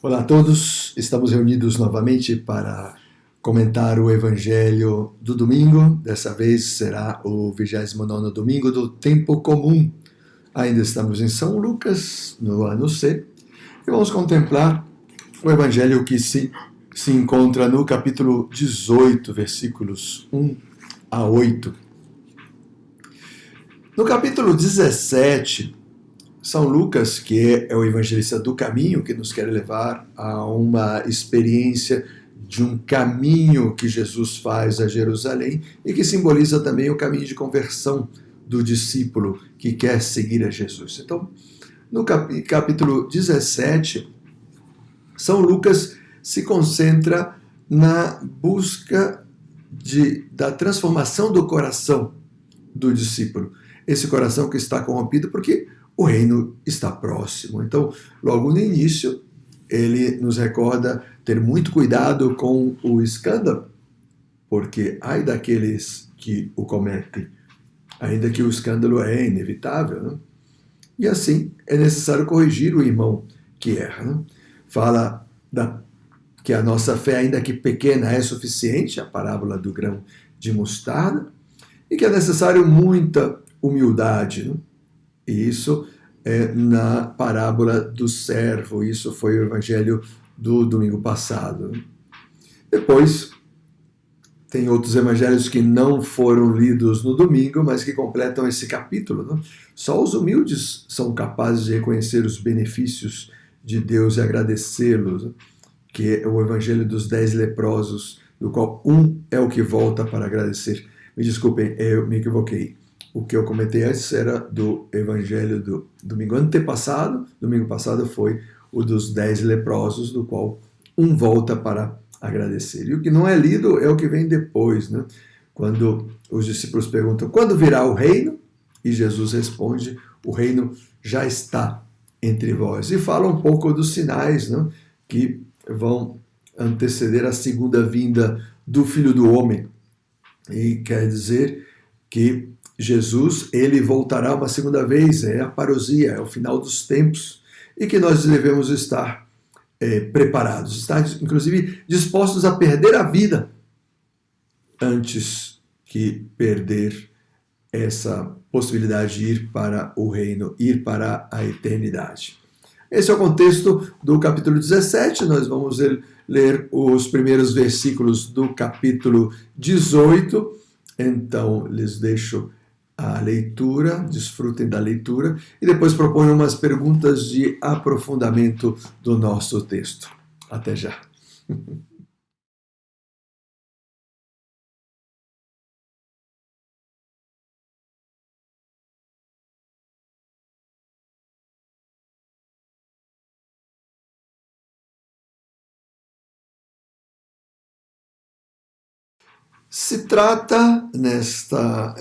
Olá a todos, estamos reunidos novamente para comentar o Evangelho do domingo. Dessa vez será o 29º domingo do tempo comum. Ainda estamos em São Lucas, no ano C, e vamos contemplar o Evangelho que se encontra no capítulo 18, versículos 1 a 8. No capítulo 17, São Lucas, que é o evangelista do caminho, que nos quer levar a uma experiência de um caminho que Jesus faz a Jerusalém e que simboliza também o caminho de conversão do discípulo que quer seguir a Jesus. Então, no capítulo 17, São Lucas se concentra na busca da transformação do coração do discípulo. Esse coração que está corrompido porque o reino está próximo. Então, logo no início, ele nos recorda ter muito cuidado com o escândalo, porque ai daqueles que o cometem, ainda que o escândalo é inevitável, né? E assim é necessário corrigir o irmão que erra, né? Fala que a nossa fé, ainda que pequena, é suficiente, a parábola do grão de mostarda, e que é necessário muita humildade, né? E isso é na parábola do servo, isso foi o evangelho do domingo passado. Depois, tem outros evangelhos que não foram lidos no domingo, mas que completam esse capítulo, né? Só os humildes são capazes de reconhecer os benefícios de Deus e agradecê-los, né? Que é o evangelho dos 10 leprosos, do qual um é o que volta para agradecer. Me desculpem, eu me equivoquei. O que eu comentei antes era do evangelho do domingo antepassado. Domingo passado foi o dos 10 leprosos, do qual um volta para agradecer. E o que não é lido é o que vem depois, né? Quando os discípulos perguntam, quando virá o reino? E Jesus responde, o reino já está entre vós. E fala um pouco dos sinais, né, que vão anteceder a segunda vinda do Filho do Homem. E quer dizer que Jesus, ele voltará uma segunda vez, é a parousia, é o final dos tempos, e que nós devemos estar preparados, estar inclusive dispostos a perder a vida antes que perder essa possibilidade de ir para o reino, ir para a eternidade. Esse é o contexto do capítulo 17, nós vamos ler os primeiros versículos do capítulo 18, então lhes deixo a leitura, desfrutem da leitura e depois proponho umas perguntas de aprofundamento do nosso texto. Até já. Se trata, nesta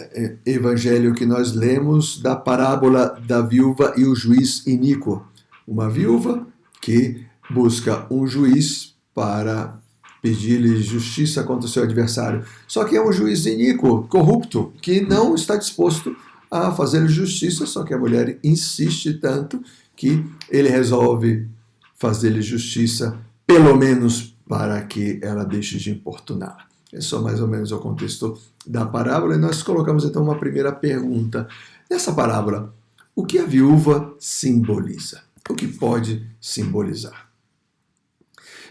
evangelho que nós lemos, da parábola da viúva e o juiz iníquo. Uma viúva que busca um juiz para pedir-lhe justiça contra o seu adversário. Só que é um juiz iníquo, corrupto, que não está disposto a fazer justiça, só que a mulher insiste tanto que ele resolve fazer-lhe justiça, pelo menos para que ela deixe de importunar. É só mais ou menos o contexto da parábola. E nós colocamos então uma primeira pergunta. Nessa parábola, o que a viúva simboliza? O que pode simbolizar?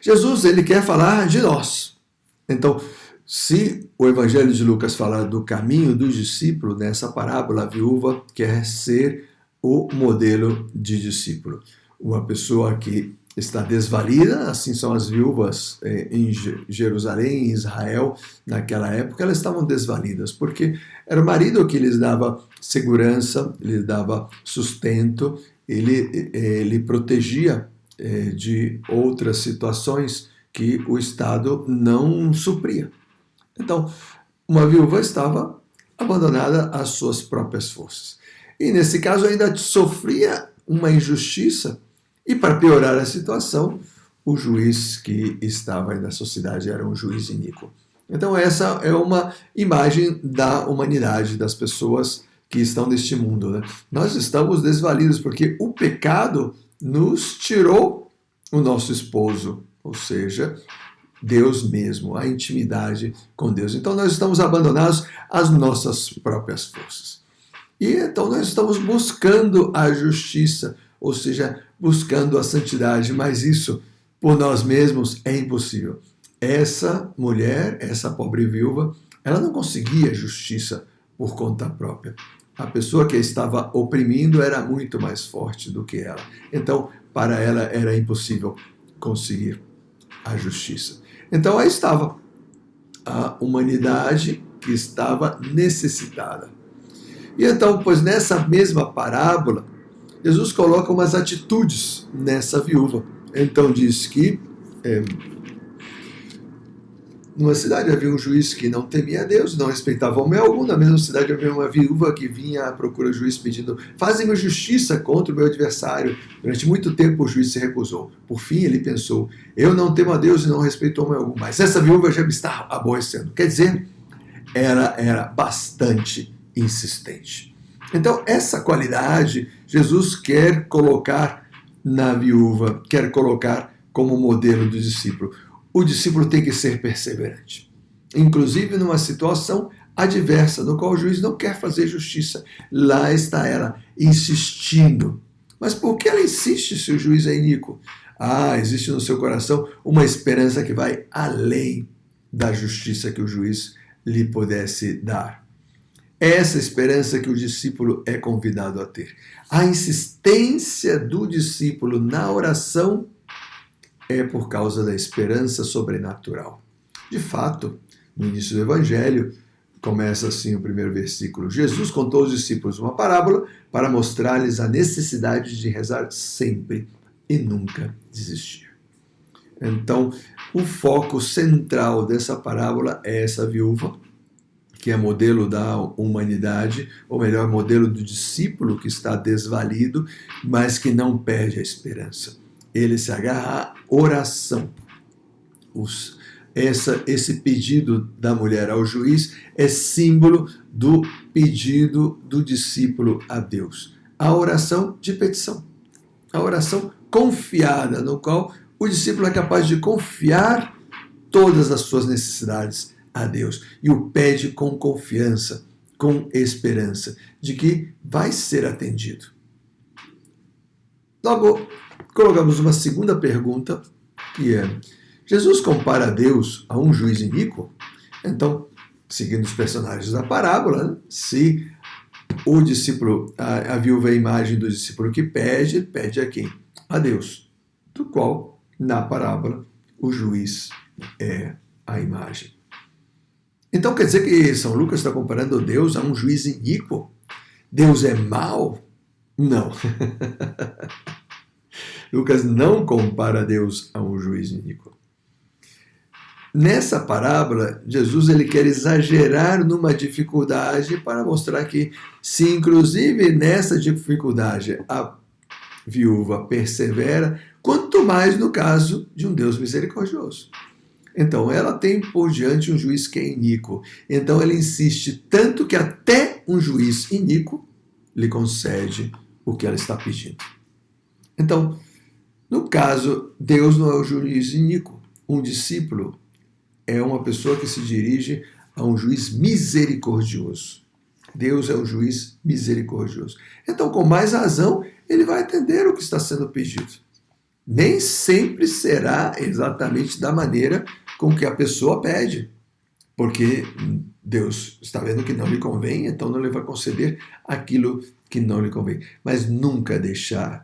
Jesus, ele quer falar de nós. Então, se o Evangelho de Lucas fala do caminho do discípulo, nessa parábola a viúva quer ser o modelo de discípulo. Uma pessoa que está desvalida, assim são as viúvas em Jerusalém, em Israel, naquela época, elas estavam desvalidas, porque era o marido que lhes dava segurança, lhes dava sustento, ele protegia de outras situações que o Estado não supria. Então, uma viúva estava abandonada às suas próprias forças. E nesse caso ainda sofria uma injustiça. E para piorar a situação, o juiz que estava aí na sociedade era um juiz iníquo. Então essa é uma imagem da humanidade, das pessoas que estão neste mundo, né? Nós estamos desvalidos porque o pecado nos tirou o nosso esposo, ou seja, Deus mesmo, a intimidade com Deus. Então nós estamos abandonados às nossas próprias forças. E então nós estamos buscando a justiça, ou seja, buscando a santidade, mas isso por nós mesmos é impossível. Essa mulher, essa pobre viúva, ela não conseguia justiça por conta própria. A pessoa que a estava oprimindo era muito mais forte do que ela. Então, para ela era impossível conseguir a justiça. Então, aí estava a humanidade que estava necessitada. E então, pois nessa mesma parábola, Jesus coloca umas atitudes nessa viúva. Então diz que numa cidade havia um juiz que não temia a Deus, não respeitava homem algum. Na mesma cidade havia uma viúva que vinha à procura do juiz pedindo: faze-me justiça contra o meu adversário. Durante muito tempo o juiz se recusou. Por fim ele pensou: eu não temo a Deus e não respeito homem algum. Mas essa viúva já me está aborrecendo. Quer dizer, ela era bastante insistente. Então essa qualidade Jesus quer colocar na viúva, quer colocar como modelo do discípulo. O discípulo tem que ser perseverante, inclusive numa situação adversa, no qual o juiz não quer fazer justiça. Lá está ela, insistindo. Mas por que ela insiste se o juiz é iníquo? Existe no seu coração uma esperança que vai além da justiça que o juiz lhe pudesse dar. É essa esperança que o discípulo é convidado a ter. A insistência do discípulo na oração é por causa da esperança sobrenatural. De fato, no início do Evangelho, começa assim o primeiro versículo: Jesus contou aos discípulos uma parábola para mostrar-lhes a necessidade de rezar sempre e nunca desistir. Então, o foco central dessa parábola é essa viúva, que é modelo da humanidade, ou melhor, modelo do discípulo que está desvalido, mas que não perde a esperança. Ele se agarra à oração. Esse pedido da mulher ao juiz é símbolo do pedido do discípulo a Deus. A oração de petição. A oração confiada, no qual o discípulo é capaz de confiar todas as suas necessidades a Deus e o pede com confiança, com esperança de que vai ser atendido. Logo, colocamos uma segunda pergunta, que é: Jesus compara Deus a um juiz iníquo? Então, seguindo os personagens da parábola, se o discípulo, a viúva é a imagem do discípulo que pede a quem? A Deus, do qual, na parábola, o juiz é a imagem. Então quer dizer que São Lucas está comparando Deus a um juiz iníquo? Deus é mau? Não. Lucas não compara Deus a um juiz iníquo. Nessa parábola, Jesus ele quer exagerar numa dificuldade para mostrar que, se inclusive nessa dificuldade a viúva persevera, quanto mais no caso de um Deus misericordioso. Então, ela tem por diante um juiz que é iníquo. Então, ele insiste tanto que até um juiz iníquo lhe concede o que ela está pedindo. Então, no caso, Deus não é o juiz iníquo. Um discípulo é uma pessoa que se dirige a um juiz misericordioso. Deus é um juiz misericordioso. Então, com mais razão, ele vai atender o que está sendo pedido. Nem sempre será exatamente da maneira com que a pessoa pede, porque Deus está vendo que não lhe convém, então não lhe vai conceder aquilo que não lhe convém, mas nunca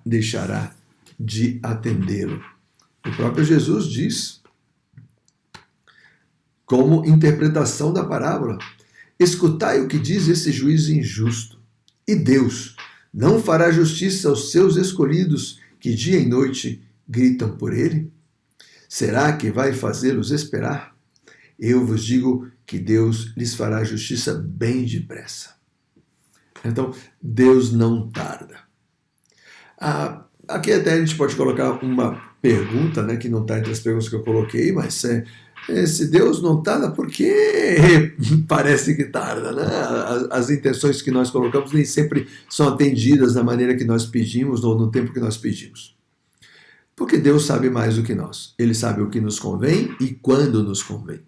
deixará de atendê-lo. O próprio Jesus diz, como interpretação da parábola: escutai o que diz esse juiz injusto, e Deus não fará justiça aos seus escolhidos que dia e noite gritam por ele? Será que vai fazê-los esperar? Eu vos digo que Deus lhes fará justiça bem depressa. Então, Deus não tarda. Aqui até a gente pode colocar uma pergunta, né, que não está entre as perguntas que eu coloquei, mas se Deus não tarda, por que parece que tarda? Né? As intenções que nós colocamos nem sempre são atendidas da maneira que nós pedimos ou no tempo que nós pedimos. Porque Deus sabe mais do que nós. Ele sabe o que nos convém e quando nos convém.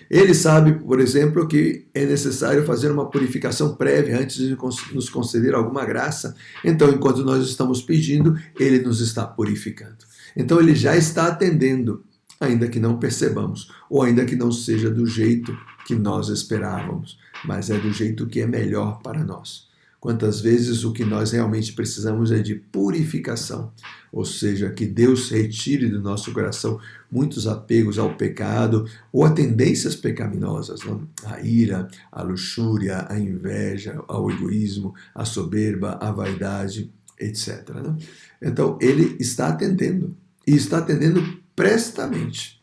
Ele sabe, por exemplo, que é necessário fazer uma purificação prévia antes de nos conceder alguma graça. Então, enquanto nós estamos pedindo, Ele nos está purificando. Então, Ele já está atendendo, ainda que não percebamos, ou ainda que não seja do jeito que nós esperávamos, mas é do jeito que é melhor para nós. Quantas vezes o que nós realmente precisamos é de purificação, ou seja, que Deus retire do nosso coração muitos apegos ao pecado ou a tendências pecaminosas, não? A ira, a luxúria, a inveja, ao egoísmo, a soberba, a vaidade, etc. Não? Então, Ele está atendendo, e está atendendo prestamente.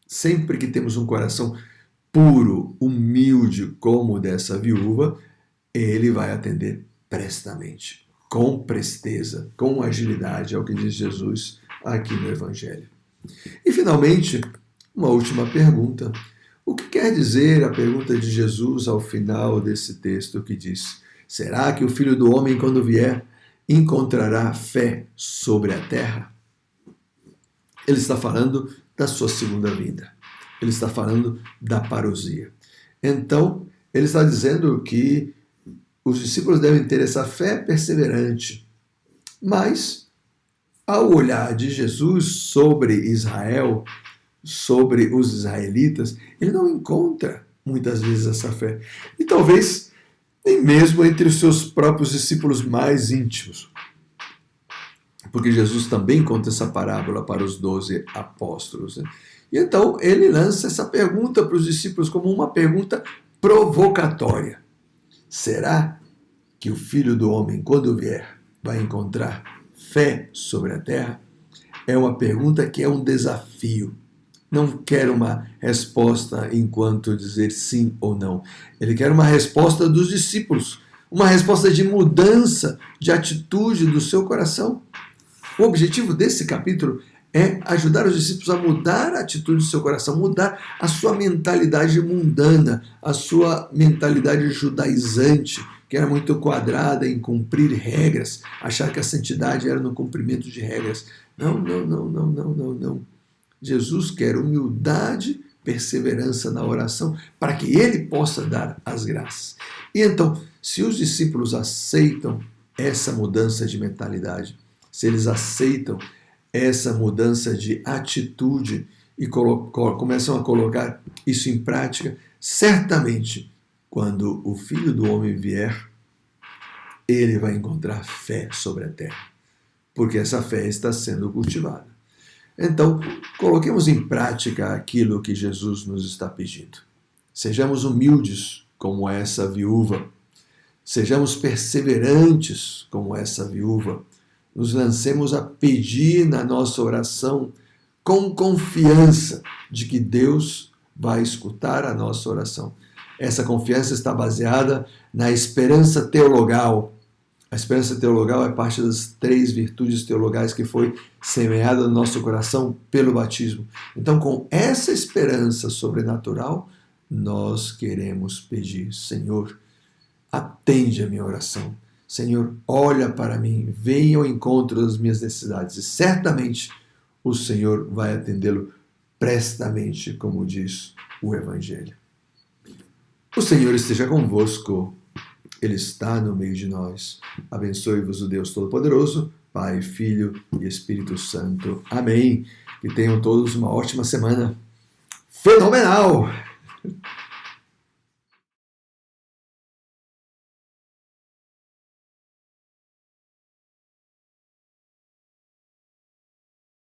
Sempre que temos um coração puro, humilde, como o dessa viúva, Ele vai atender prestamente, com presteza, com agilidade, é o que diz Jesus aqui no Evangelho. E, finalmente, uma última pergunta. O que quer dizer a pergunta de Jesus ao final desse texto que diz: será que o Filho do Homem, quando vier, encontrará fé sobre a terra? Ele está falando da sua segunda vinda. Ele está falando da parousia. Então, ele está dizendo que os discípulos devem ter essa fé perseverante. Mas, ao olhar de Jesus sobre Israel, sobre os israelitas, ele não encontra muitas vezes essa fé. E talvez nem mesmo entre os seus próprios discípulos mais íntimos. Porque Jesus também conta essa parábola para os 12 apóstolos. Né? E então ele lança essa pergunta para os discípulos como uma pergunta provocatória. Será que o Filho do Homem, quando vier, vai encontrar fé sobre a terra? É uma pergunta que é um desafio. Não quer uma resposta enquanto dizer sim ou não. Ele quer uma resposta dos discípulos, uma resposta de mudança de atitude do seu coração. O objetivo desse capítulo é ajudar os discípulos a mudar a atitude do seu coração, mudar a sua mentalidade mundana, a sua mentalidade judaizante, que era muito quadrada em cumprir regras, achar que a santidade era no cumprimento de regras. Não. Jesus quer humildade, perseverança na oração, para que Ele possa dar as graças. E então, se os discípulos aceitam essa mudança de mentalidade, se eles aceitam essa mudança de atitude e começam a colocar isso em prática, certamente, quando o Filho do Homem vier, ele vai encontrar fé sobre a terra, porque essa fé está sendo cultivada. Então, coloquemos em prática aquilo que Jesus nos está pedindo. Sejamos humildes como essa viúva, sejamos perseverantes como essa viúva, nos lancemos a pedir na nossa oração com confiança de que Deus vai escutar a nossa oração. Essa confiança está baseada na esperança teologal. A esperança teologal é parte das 3 virtudes teologais que foi semeada no nosso coração pelo batismo. Então, com essa esperança sobrenatural, nós queremos pedir: Senhor, atende a minha oração. Senhor, olha para mim, venha ao encontro das minhas necessidades. E certamente o Senhor vai atendê-lo prestamente, como diz o Evangelho. O Senhor esteja convosco. Ele está no meio de nós. Abençoe-vos o Deus Todo-Poderoso, Pai, Filho e Espírito Santo. Amém. Que tenham todos uma ótima semana. Fenomenal!